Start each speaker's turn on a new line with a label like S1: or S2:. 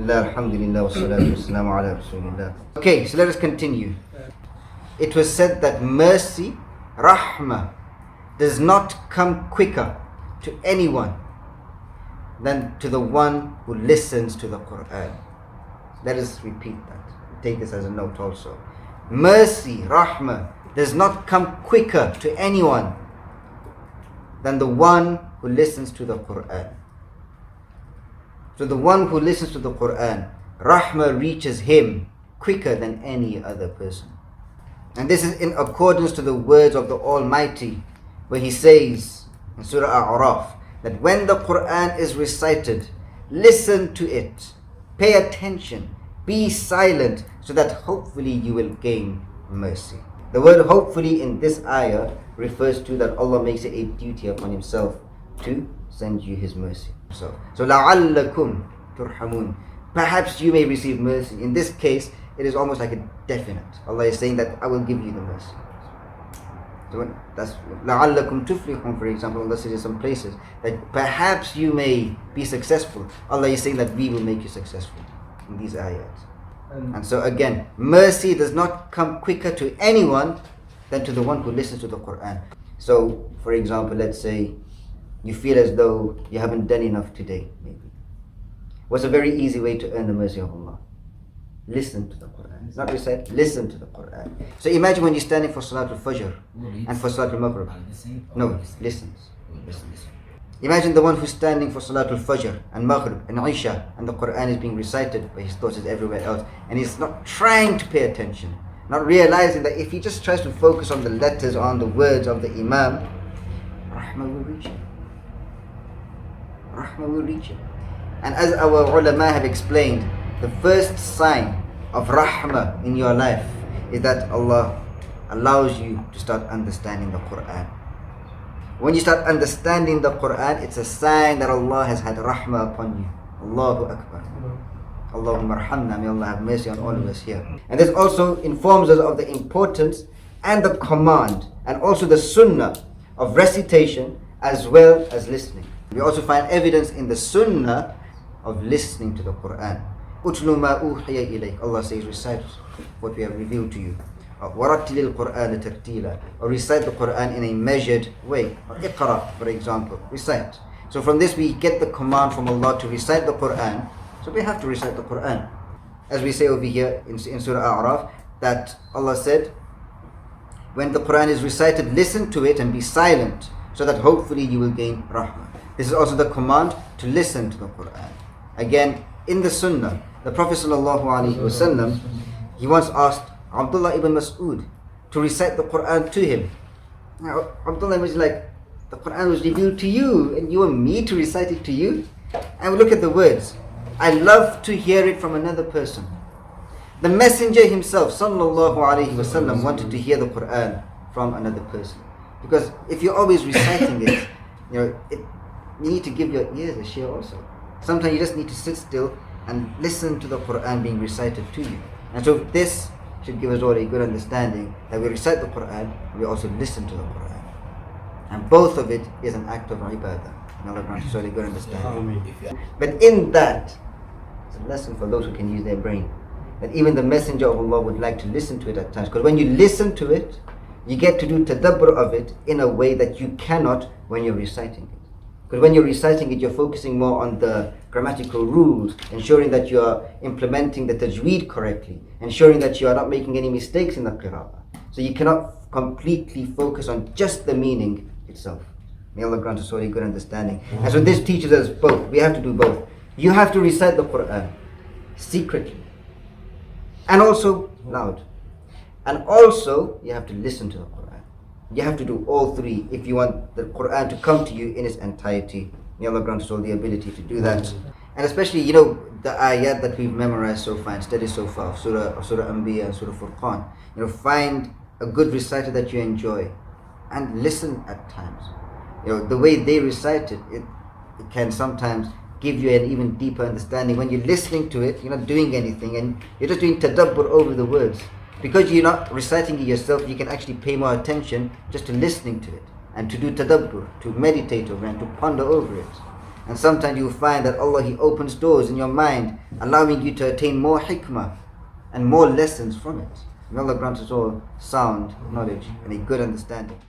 S1: Bismillah, alhamdulillah, wa salatu wassalamu ala rasulillah. Okay, so let us continue. It was said that mercy, rahmah, does not come quicker to anyone than to the one who listens to the Qur'an. Let us repeat that. Take this as a note also. Mercy, rahmah, does not come quicker to anyone than the one who listens to the Qur'an. So the one who listens to the Qur'an, rahmah reaches him quicker than any other person. And this is in accordance to the words of the Almighty, where He says in Surah A'raf that when the Qur'an is recited, listen to it, pay attention, be silent, so that hopefully you will gain mercy. The word hopefully in this ayah refers to that Allah makes it a duty upon Himself to send you His mercy. So لَعَلَّكُمْ تُرْحَمُونَ, perhaps you may receive mercy. In this case, it is almost like a definite. Allah is saying that I will give you the mercy. So that's لَعَلَّكُمْ تُفْلِحُونَ, for example. Allah says in some places that perhaps you may be successful. Allah is saying that we will make you successful in these ayats. And so again, mercy does not come quicker to anyone than to the one who listens to the Qur'an. So for example, let's say you feel as though you haven't done enough today, maybe. What's a very easy way to earn the mercy of Allah? Listen to the Qur'an. It's not recite, listen to the Qur'an. So imagine when you're standing for Salatul Fajr and for Salatul Maghrib. No, listens. Listen. Imagine the one who's standing for Salatul Fajr and Maghrib and Isha, and the Qur'an is being recited, but his thoughts is everywhere else, and he's not trying to pay attention, not realizing that if he just tries to focus on the letters, on the words of the Imam, Rahmah will reach him. Rahmah will reach him. And as our ulama have explained, the first sign of Rahmah in your life is that Allah allows you to start understanding the Qur'an. When you start understanding the Qur'an, it's a sign that Allah has had rahmah upon you. Allahu Akbar. Allahumma arhamna, may Allah have mercy on all of us here. And this also informs us of the importance and the command and also the sunnah of recitation as well as listening. We also find evidence in the sunnah of listening to the Qur'an. Utlu ma uhiya ilayk. Allah says, recite what we have revealed to you. وَرَتِّلِ الْقُرْآنَ تَرْتِيلًا, or recite the Qur'an in a measured way. Or iqra, for example, recite. So from this we get the command from Allah to recite the Qur'an. So we have to recite the Qur'an. As we say over here in Surah A'raf, that Allah said, when the Qur'an is recited, listen to it and be silent, so that hopefully you will gain rahmah. This is also the command to listen to the Qur'an. Again, in the Sunnah, the Prophet ﷺ, he once asked Abdullah ibn Mas'ud to recite the Qur'an to him. Now, Abdullah was like, the Qur'an was revealed to you and you want me to recite it to you? And we look at the words. I love to hear it from another person. The Messenger himself, sallallahu alaihi wasallam, wanted to hear the Qur'an from another person. Because if you're always reciting it, you need to give your ears a share also. Sometimes you just need to sit still and listen to the Qur'an being recited to you. And so this should give us all a good understanding that we recite the Qur'an and we also listen to the Qur'an. And both of it is an act of ibadah. And Allah grants us all a good understanding. But in that, it's a lesson for those who can use their brain. That even the Messenger of Allah would like to listen to it at times. Because when you listen to it, you get to do tadabbur of it in a way that you cannot when you're reciting it. Because when you're reciting it, you're focusing more on the grammatical rules, ensuring that you are implementing the tajweed correctly, ensuring that you are not making any mistakes in the qira'ah. So you cannot completely focus on just the meaning itself. May Allah grant us all a good understanding. And so this teaches us both. We have to do both. You have to recite the Qur'an secretly and also loud. And also you have to listen to the Qur'an. You have to do all three if you want the Qur'an to come to you in its entirety. May Allah grant us all the ability to do that. And especially, the ayat that we've memorized so far and studied so far, Surah Anbiya and Surah Furqan. Find a good reciter that you enjoy and listen at times. The way they recite it, it can sometimes give you an even deeper understanding. When you're listening to it, you're not doing anything and you're just doing tadabbur over the words. Because you're not reciting it yourself, you can actually pay more attention just to listening to it and to do tadabbur, to meditate over and to ponder over it. And sometimes you find that Allah, He opens doors in your mind, allowing you to attain more hikmah and more lessons from it. May Allah grant us all sound knowledge and a good understanding.